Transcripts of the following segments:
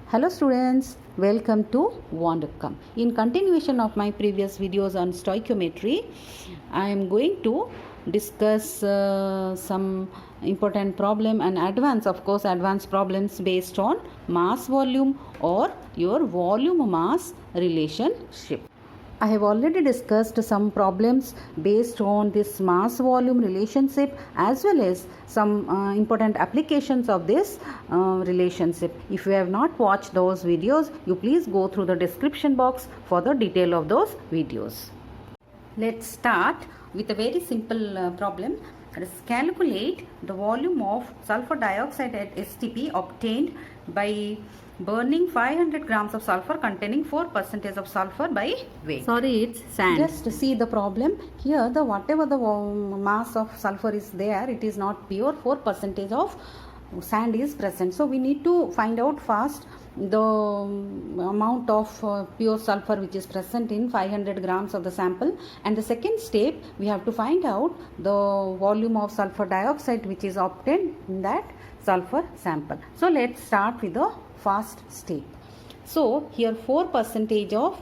Hello students, welcome to Wondercom. In continuation of my previous videos on stoichiometry, I am going to discuss some important problem and advanced problems based on mass volume or your volume mass relationship. I have already discussed some problems based on this mass volume relationship as well as some important applications of this relationship. If you have not watched those videos, you please go through the description box for the detail of those videos. Let's start with a very simple problem. Let us calculate the volume of sulfur dioxide at STP obtained by burning 500 grams of sulfur containing 4% of sulfur by weight. Sorry, it's sand. Just see the problem. Here, the whatever the mass of sulfur is there, it is not pure. 4% of sand is present. So we need to find out first the amount of pure sulfur which is present in 500 grams of the sample, and the second step we have to find out the volume of sulfur dioxide which is obtained in that sulfur sample. So let's start with the first step. So here 4% of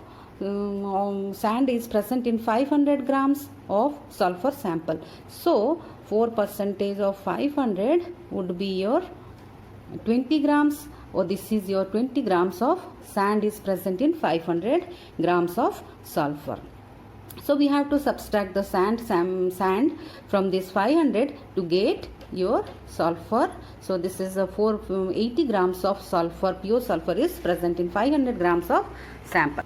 sand is present in 500 grams of sulfur sample. So 4% of 500 would be your 20 grams, or this is your 20 grams of sand is present in 500 grams of sulfur. So we have to subtract the sand from this 500 to get your sulfur. So this is a 80 grams of sulfur, pure sulfur is present in 500 grams of sample.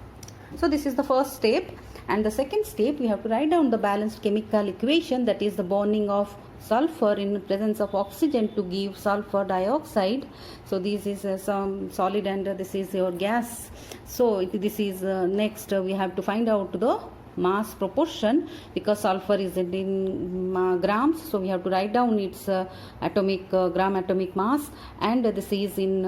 So this is the first step, and the second step we have to write down the balanced chemical equation, that is the bonding of sulfur in presence of oxygen to give sulfur dioxide. So this is some solid and this is your gas. So this is next we have to find out the mass proportion, because sulfur is in grams, so we have to write down its gram atomic mass, and this is in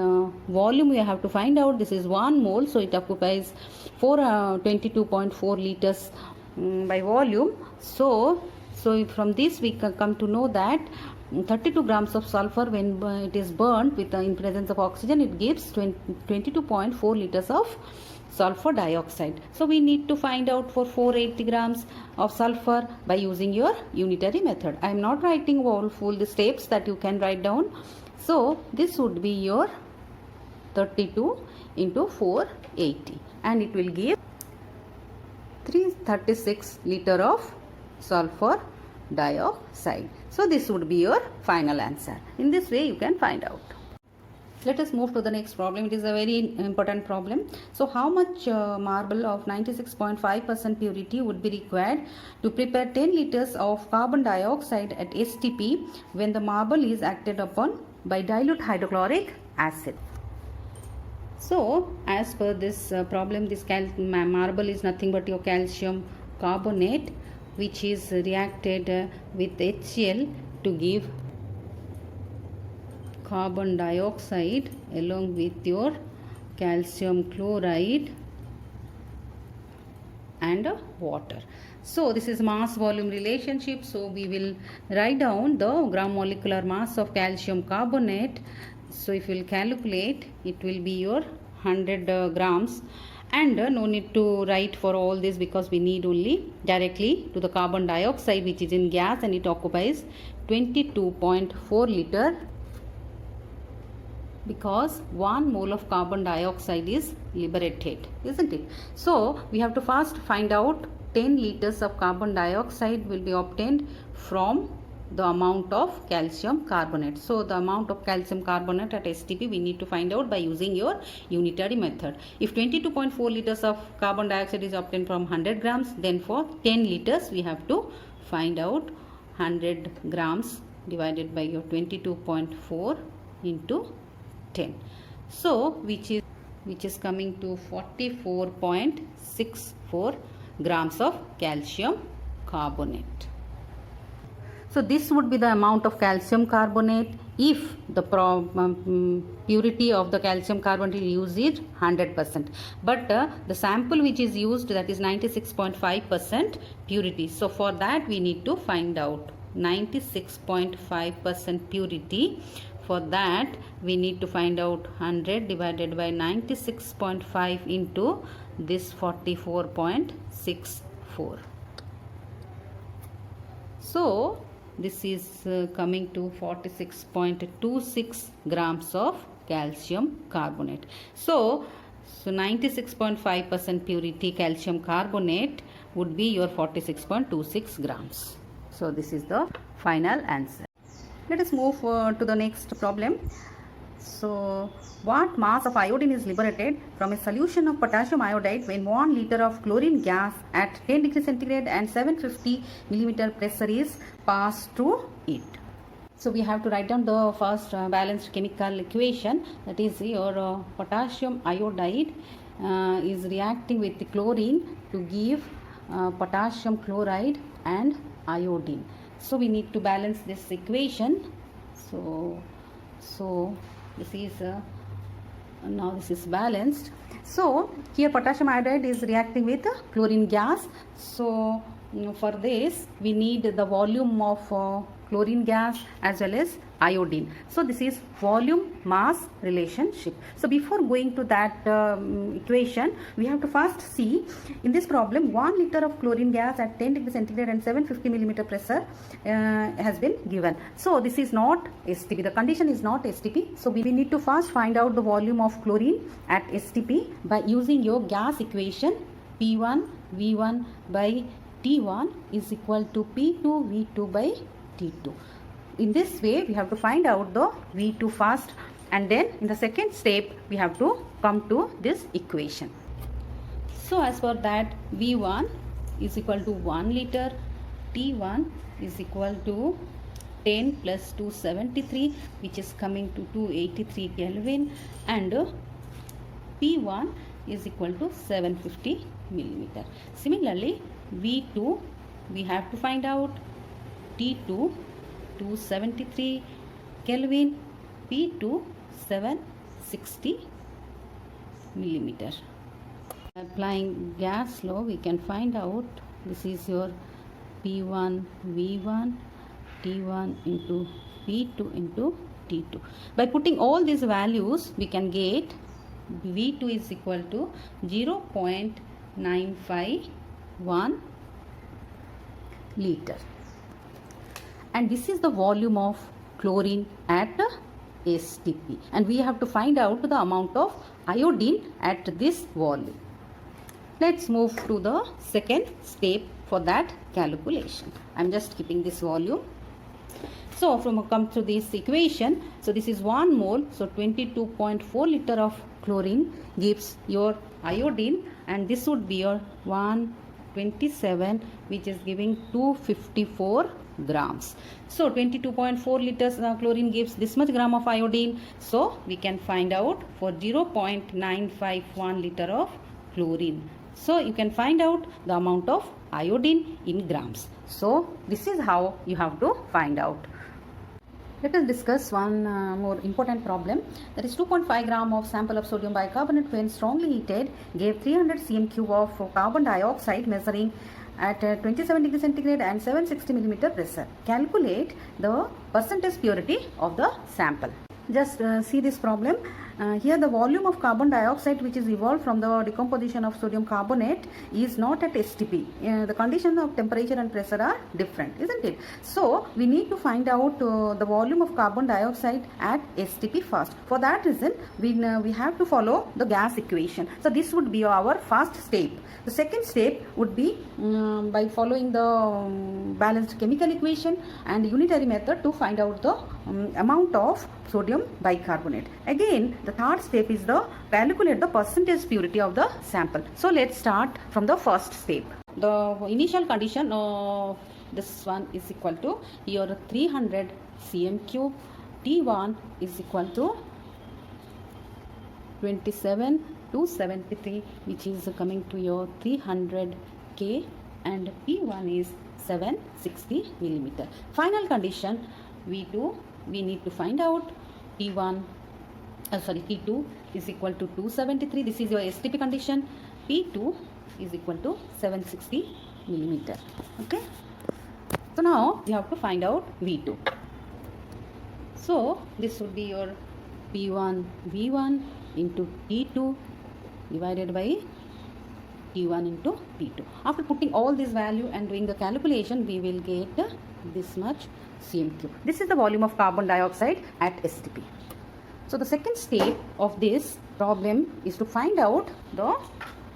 volume. We have to find out this is 1 mole, so it occupies 22.4 liters by volume. So from this we can come to know that 32 grams of sulfur, when it is burnt with in presence of oxygen, it gives 22.4 liters of sulfur dioxide. So we need to find out for 480 grams of sulfur by using your unitary method. I am not writing all full the steps that you can write down. So this would be your 32 into 480, and it will give 336 liter of sulfur dioxide. So this would be your final answer. In this way you can find out. Let us move to the next problem. It is a very important problem. So how much marble of 96.5% purity would be required to prepare 10 liters of carbon dioxide at STP when the marble is acted upon by dilute hydrochloric acid? So as per this problem, this marble is nothing but your calcium carbonate, which is reacted with HCl to give carbon dioxide along with your calcium chloride and water. So this is mass volume relationship. So we will write down the gram molecular mass of calcium carbonate. So if you will calculate, it will be your 100 grams, and no need to write for all this, because we need only directly to the carbon dioxide which is in gas, and it occupies 22.4 liter, because 1 mole of carbon dioxide is liberated, isn't it? So we have to first find out 10 liters of carbon dioxide will be obtained from the amount of calcium carbonate. So the amount of calcium carbonate at STP we need to find out by using your unitary method. If 22.4 liters of carbon dioxide is obtained from 100 grams, then for 10 liters we have to find out 100 grams divided by your 22.4 into 10. So which is coming to 44.64 grams of calcium carbonate. So this would be the amount of calcium carbonate if the purity of the calcium carbonate used is 100%. But the sample which is used, that is 96.5% purity. So for that we need to find out 96.5% purity for that we need to find out 100 divided by 96.5 into this 44.64. So this is coming to 46.26 grams of calcium carbonate. So 96.5% purity calcium carbonate would be your 46.26 grams. So this is the final answer. Let us move to the next problem. So what mass of iodine is liberated from a solution of potassium iodide when 1 liter of chlorine gas at 10 degrees centigrade and 750 millimeter pressure is passed through it? So we have to write down the first balanced chemical equation, that is your potassium iodide is reacting with the chlorine to give potassium chloride and iodine. So we need to balance this equation. So this is now this is balanced. So here potassium iodide is reacting with chlorine gas. So for this we need the volume of chlorine gas as well as iodine. So this is volume mass relationship. So before going to that equation, we have to first see in this problem 1 liter of chlorine gas at 10 degrees centigrade and 750 millimeter pressure has been given. So this is not STP. The condition is not STP. So we need to first find out the volume of chlorine at STP by using your gas equation. P1 V1 by T1 is equal to P2 V2 by T2. In this way we have to find out the V2 first, and then in the second step we have to come to this equation. So as for that, V1 is equal to 1 liter, T1 is equal to 10 plus 273 which is coming to 283 Kelvin, and P1 is equal to 750 millimeter. Similarly V2 we have to find out, T2 273 Kelvin, P2 760 millimeter. Applying gas law we can find out this is your P1 V1 T1 into P2 into T2. By putting all these values we can get V2 is equal to 0.951 liter. And this is the volume of chlorine at STP, and we have to find out the amount of iodine at this volume. Let's move to the second step for that calculation. I am just keeping this volume. So from come to this equation, so this is 1 mole, so 22.4 liter of chlorine gives your iodine, and this would be your 127 which is giving 254 grams. So 22.4 liters chlorine gives this much gram of iodine. So we can find out for 0.951 liter of chlorine. So you can find out the amount of iodine in grams. So this is how you have to find out. Let us discuss one more important problem. That is 2.5 gram of sample of sodium bicarbonate when strongly heated gave 300 cm cube of carbon dioxide measuring at 27 degree centigrade and 760 millimeter pressure. Calculate the percentage purity of the sample. Just see this problem. Here the volume of carbon dioxide which is evolved from the decomposition of sodium carbonate is not at STP. The condition of temperature and pressure are different, isn't it? So we need to find out the volume of carbon dioxide at STP first. For that reason we have to follow the gas equation. So this would be our first step. The second step would be by following the balanced chemical equation and unitary method to find out the amount of sodium bicarbonate. Again, the third step is the calculate the percentage purity of the sample. So let's start from the first step. The initial condition of this one is equal to your 300 cm cube. T1 is equal to 27 to 73 which is coming to your 300 K, and P1 is 760 millimeter. Final condition V2 we need to find out T2 is equal to 273. This is your STP condition. P2 is equal to 760 millimeter. Okay. So now you have to find out V2. So this would be your P1 V1 into T2 divided by T1 into T2. After putting all this value and doing the calculation, we will get this much CMQ. This is the volume of carbon dioxide at STP. So the second step of this problem is to find out the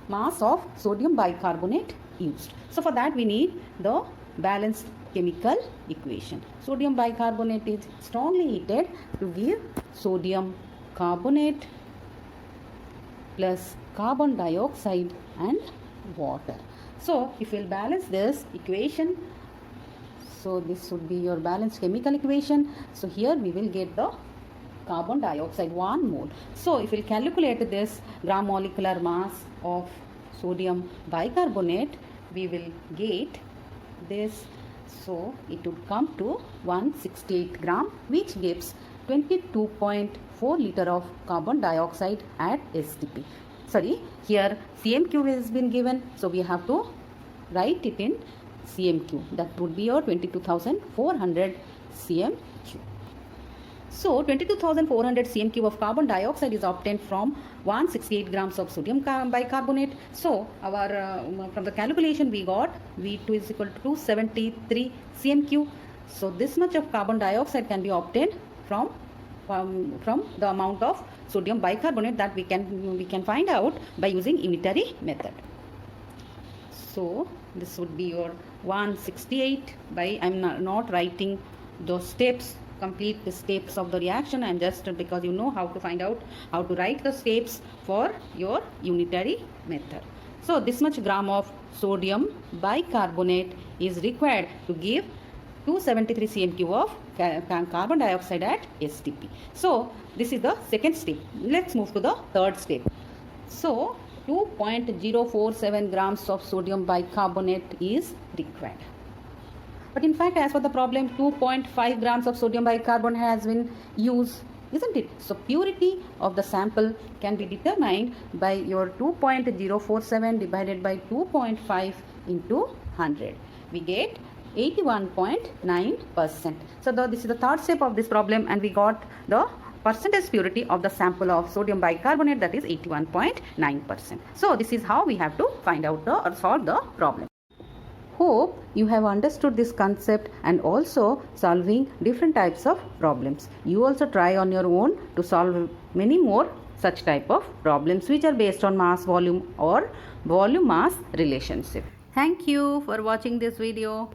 mass of sodium bicarbonate used. So for that we need the balanced chemical equation. Sodium bicarbonate is strongly heated to give sodium carbonate plus carbon dioxide and water. So if we'll balance this equation, so this would be your balanced chemical equation. So here we will get the carbon dioxide 1 mole. So if we'll calculate this gram molecular mass of sodium bicarbonate, we will get this. So it would come to 168 gram, which gives 22.4 liter of carbon dioxide at STP. Sorry, here CMQ has been given, so we have to write it in CMQ. That would be your 22,400 CMQ. So 22,400 CMQ of carbon dioxide is obtained from 168 grams of sodium bicarbonate. So our from the calculation we got V2 is equal to 273 CMQ. So this much of carbon dioxide can be obtained from the amount of sodium bicarbonate that we can find out by using unitary method. So this would be your 168 by, I'm not writing those steps, complete the steps of the reaction, and just because you know how to find out how to write the steps for your unitary method. So this much gram of sodium bicarbonate is required to give 273 CMQ of carbon dioxide at STP. So this is the second step. Let's move to the third step. So 2.047 grams of sodium bicarbonate is required. But in fact, as for the problem, 2.5 grams of sodium bicarbonate has been used, isn't it? So purity of the sample can be determined by your 2.047 divided by 2.5 into 100. We get 81.9%. So this is the third step of this problem, and we got the percentage purity of the sample of sodium bicarbonate, that is 81.9%. So this is how we have to find out or solve the problem. Hope you have understood this concept and also solving different types of problems. You also try on your own to solve many more such type of problems which are based on mass volume or volume mass relationship. Thank you for watching this video.